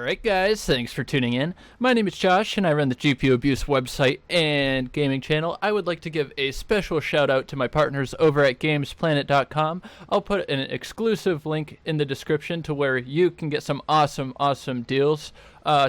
Alright guys, thanks for tuning in. My name is Josh and I run the GPU Abuse website and gaming channel. I would like to give a special shout out to my partners over at gamesplanet.com. I'll put an exclusive link in the description to where you can get some awesome deals.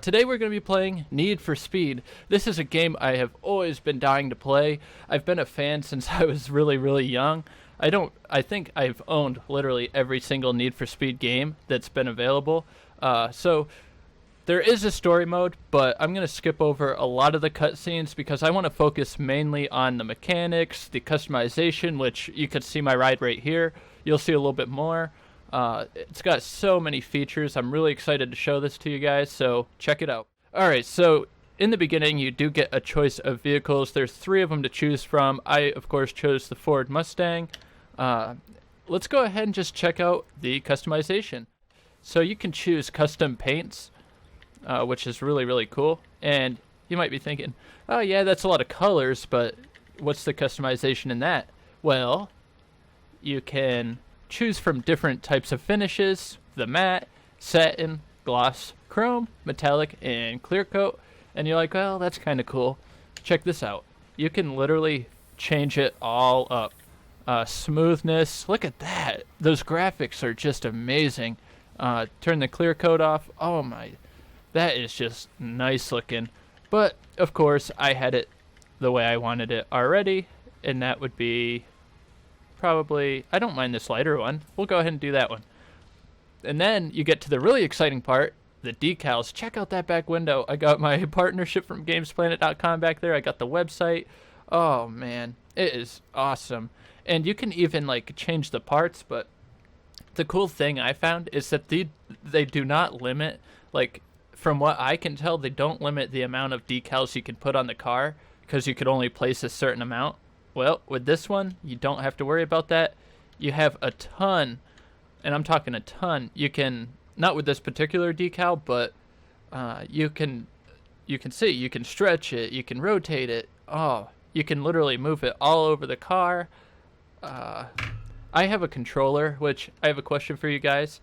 Today we're going to be playing Need for Speed. This is a game I have always been dying to play. I've been a fan since I was really young. I think I've owned literally every single Need for Speed game that's been available. So there is a story mode, but I'm going to skip over a lot of the cutscenes because I want to focus mainly on the mechanics, the customization, which you could see my ride right here. You'll see a little bit more. It's got so many features. I'm really excited to show this to you guys, so check it out. Alright, so in the beginning you do get a choice of vehicles. There's 3 of them to choose from. I, of course, chose the Ford Mustang. Let's go ahead and just check out the customization. So you can choose custom paints, which is really cool. And you might be thinking, oh yeah, that's a lot of colors, but what's the customization in that? Well, you can choose from different types of finishes: the matte, satin, gloss, chrome, metallic, and clear coat. And you're like, well, that's kind of cool. Check this out. You can literally change it all up. Smoothness, look at that. Those graphics are just amazing. Turn the clear coat off. Oh my, that is just nice looking. But of course I had it the way I wanted it already, and that would be probably, I don't mind this lighter one. We'll go ahead and do that one. And then you get to the really exciting part, the decals. Check out that back window. I got my partnership from gamesplanet.com back there. I got the website. Oh man, it is awesome. And you can even like change the parts, but the cool thing I found is that they do not limit, like from what I can tell, they don't limit the amount of decals you can put on the car because you could only place a certain amount. Well, with this one, you don't have to worry about that. You have a ton, and I'm talking a ton. You can, not with this particular decal, but you can see, you can stretch it, you can rotate it. Oh, you can literally move it all over the car. I have a controller, which I have a question for you guys.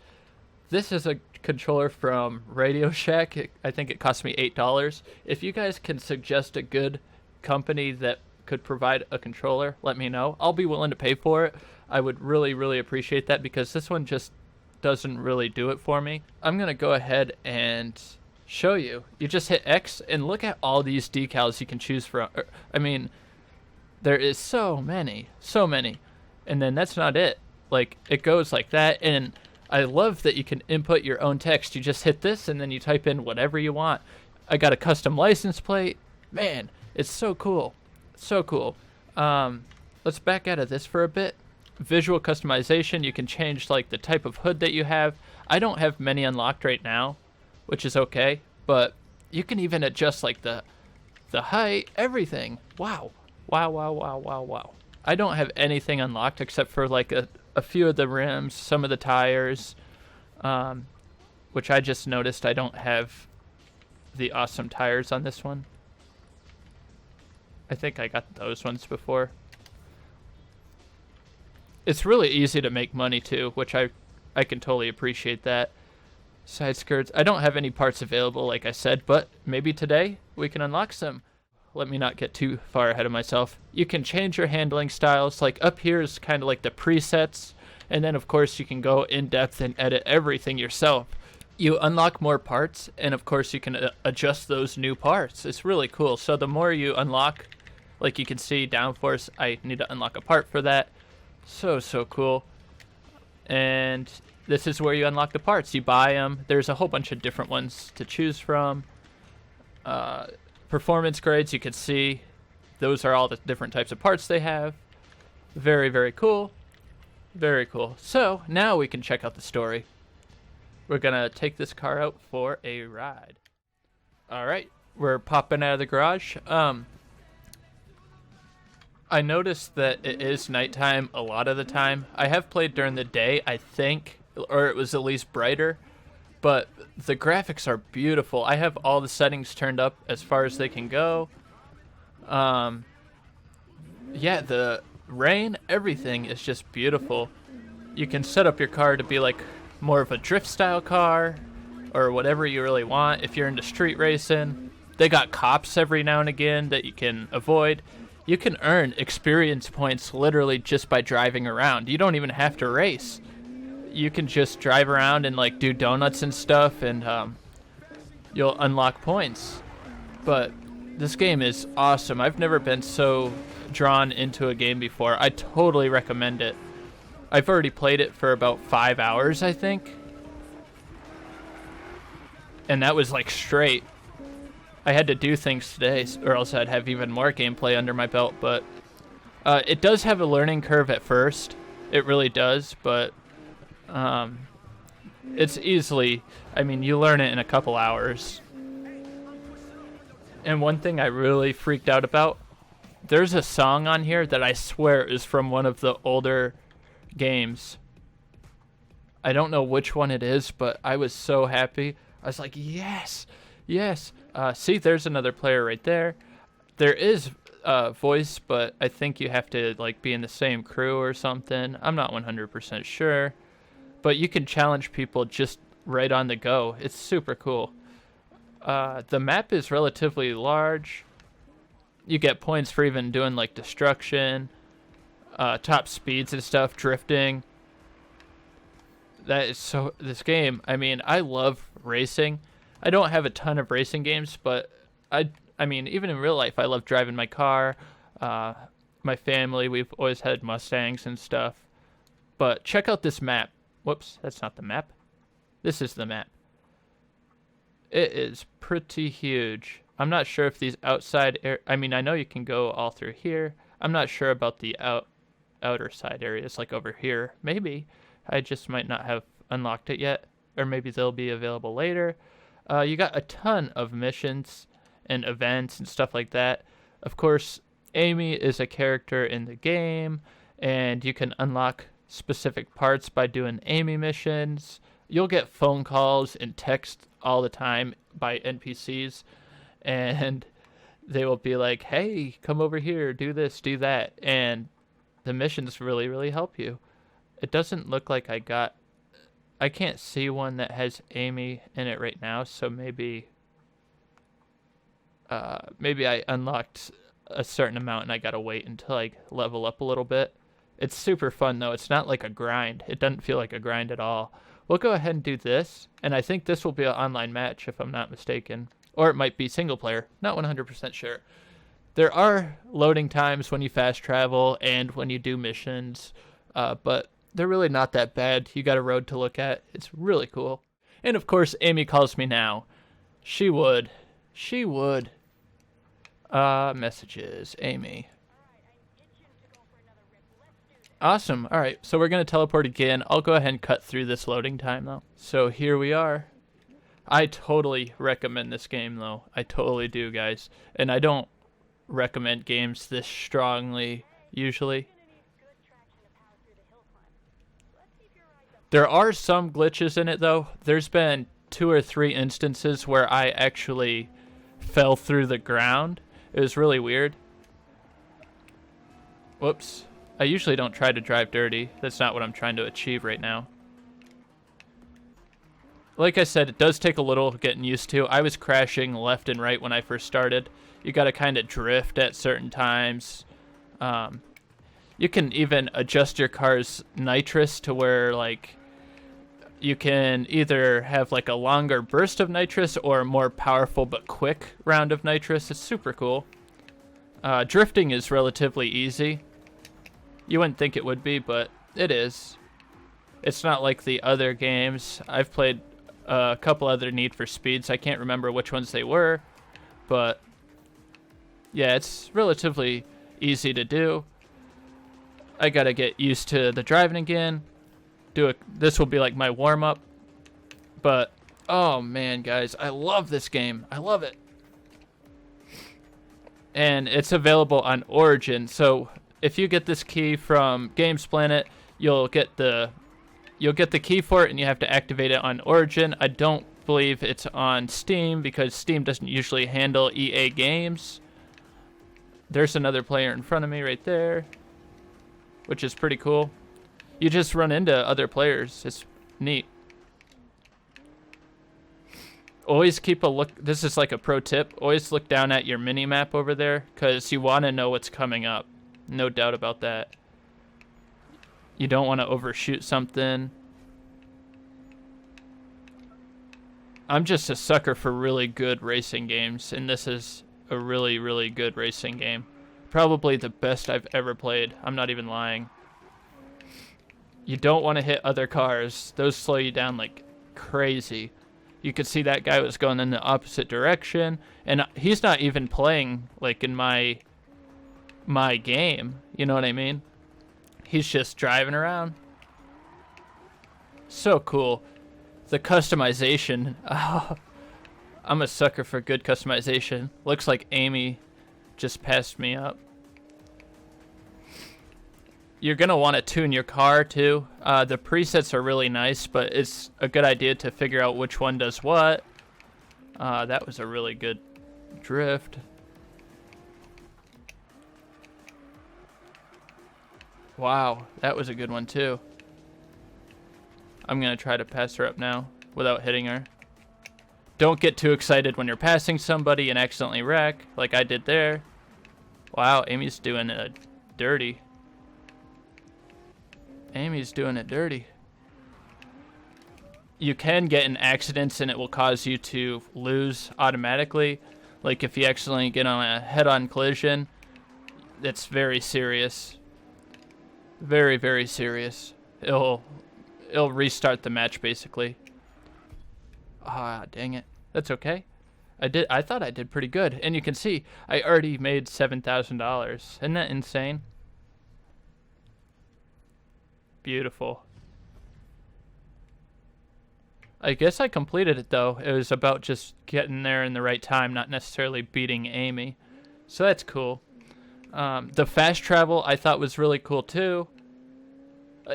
This is a controller from Radio Shack. I think it cost me $8. If you guys can suggest a good company that could provide a controller, let me know. I'll be willing to pay for it. I would really appreciate that because this one just doesn't really do it for me. I'm going to go ahead and show you. You just hit X and look at all these decals you can choose from. I mean, there is so many. And then that's not it. Like, it goes like that, and I love that you can input your own text. You just hit this, and then you type in whatever you want. I got a custom license plate. Man, it's so cool. So cool. Let's back out of this for a bit. Visual customization. You can change, like, the type of hood that you have. I don't have many unlocked right now, which is okay, but you can even adjust, like, the height, everything. Wow. I don't have anything unlocked except for like a few of the rims, some of the tires, which I just noticed I don't have the awesome tires on this one. I think I got those ones before. It's really easy to make money too, which I can totally appreciate that. Side skirts. I don't have any parts available, like I said, but maybe today we can unlock some. Let me not get too far ahead of myself. You can change your handling styles. Like up here is kind of like the presets. And then of course you can go in depth and edit everything yourself. You unlock more parts, and of course you can adjust those new parts. It's really cool. So the more you unlock, like you can see downforce, I need to unlock a part for that. So cool. And this is where you unlock the parts. You buy them. There's a whole bunch of different ones to choose from. Performance grades, you can see those are all the different types of parts they have. Very cool. Very cool. So now we can check out the story. We're gonna take this car out for a ride. Alright, we're popping out of the garage. I noticed that it is nighttime a lot of the time. I have played during the day, I think, or it was at least brighter. But the graphics are beautiful. I have all the settings turned up as far as they can go. Yeah, the rain, everything is just beautiful. You can set up your car to be like more of a drift style car. or whatever you really want. If you're into street racing, they got cops every now and again that you can avoid. You can earn experience points literally just by driving around. You don't even have to race. You can just drive around and like do donuts and stuff, and you'll unlock points. But this game is awesome. I've never been so drawn into a game before. I totally recommend it. I've already played it for about 5 hours, I think. And that was like straight. I had to do things today, or else I'd have even more gameplay under my belt. But it does have a learning curve at first. It really does. But it's easily, I mean, you learn it in a couple hours. And one thing I really freaked out about, there's a song on here that I swear is from one of the older games. I don't know which one it is, but I was so happy. I was like, yes, yes. See, there's another player right there. There is voice, but I think you have to like be in the same crew or something. I'm not 100% sure. But you can challenge people just right on the go. It's super cool. The map is relatively large. You get points for even doing like destruction, top speeds and stuff, drifting. That is so, this game, I mean, I love racing. I don't have a ton of racing games, but I mean, even in real life, I love driving my car. My family, we've always had Mustangs and stuff. But check out this map. Whoops, that's not the map. This is the map. It is pretty huge. I'm not sure if these outside I mean, I know you can go all through here. I'm not sure about the outer side areas, like over here. Maybe. I just might not have unlocked it yet. Or maybe they'll be available later. You got a ton of missions and events and stuff like that. Of course, Amy is a character in the game, and you can unlock specific parts by doing Amy missions. You'll get phone calls and text all the time by NPCs, and they will be like, hey, come over here, do this, do that, and the missions really, really help you. It doesn't look like I can't see one that has Amy in it right now, so maybe I unlocked a certain amount and I gotta wait until I level up a little bit. It's super fun though. It's not like a grind. It doesn't feel like a grind at all. We'll go ahead and do this, and I think this will be an online match if I'm not mistaken. Or it might be single player. Not 100% sure. There are loading times when you fast travel and when you do missions, but they're really not that bad. You got a road to look at. It's really cool. And of course, Amy calls me now. She would. She would. Messages. Amy. Awesome. All right, so we're going to teleport again. I'll go ahead and cut through this loading time, though. So here we are. I totally recommend this game, though. I totally do, guys. And I don't recommend games this strongly, usually. There are some glitches in it, though. There's been 2 or 3 instances where I actually fell through the ground. It was really weird. Whoops. I usually don't try to drive dirty. That's not what I'm trying to achieve right now. Like I said, it does take a little getting used to. I was crashing left and right when I first started. You got to kind of drift at certain times. You can even adjust your car's nitrous to where, like, you can either have, like, a longer burst of nitrous or a more powerful but quick round of nitrous. It's super cool. Drifting is relatively easy. You wouldn't think it would be, but it is. It's not like the other games. I've played a couple other Need for Speeds. I can't remember which ones they were, but yeah, it's relatively easy to do. I gotta get used to the driving again. This will be like my warm-up. But, oh man, guys, I love this game. I love it. And it's available on Origin, so if you get this key from GamesPlanet, you'll get the key for it, and you have to activate it on Origin. I don't believe it's on Steam because Steam doesn't usually handle EA games. There's another player in front of me right there, which is pretty cool. You just run into other players. It's neat. Always keep a look. This is like a pro tip. Always look down at your mini map over there, because you want to know what's coming up. No doubt about that. You don't want to overshoot something. I'm just a sucker for really good racing games, and this is a really, really good racing game. Probably the best I've ever played. I'm not even lying. You don't want to hit other cars. Those slow you down like crazy. You could see that guy was going in the opposite direction, and he's not even playing like in my game. You know what I mean? He's just driving around. So cool. The customization. Oh, I'm a sucker for good customization. Looks like Amy just passed me up. You're going to want to tune your car too. The presets are really nice, but it's a good idea to figure out which one does what. That was a really good drift. Wow, that was a good one too. I'm going to try to pass her up now without hitting her. Don't get too excited when you're passing somebody and accidentally wreck, like I did there. Wow, Amy's doing it dirty. Amy's doing it dirty. You can get in accidents and it will cause you to lose automatically. Like if you accidentally get on a head-on collision, that's very serious. Very, very serious. It'll restart the match basically. Ah, dang it. That's okay. I thought I did pretty good. And you can see I already made $7,000. Isn't that insane? Beautiful. I guess I completed it though. It was about just getting there in the right time, not necessarily beating Amy. So that's cool. The fast travel I thought was really cool too.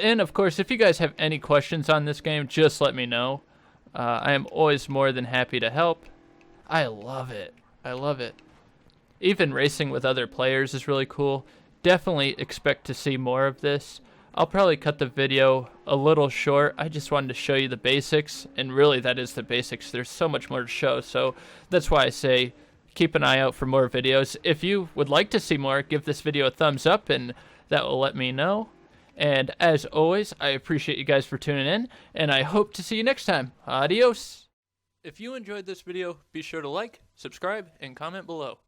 And of course, if you guys have any questions on this game, just let me know. I am always more than happy to help. I love it. I love it. Even racing with other players is really cool. Definitely expect to see more of this. I'll probably cut the video a little short. I just wanted to show you the basics, and really that is the basics. There's so much more to show, so that's why I say keep an eye out for more videos. If you would like to see more, give this video a thumbs up, and that will let me know. And as always, I appreciate you guys for tuning in, and I hope to see you next time. Adios! If you enjoyed this video, be sure to like, subscribe, and comment below.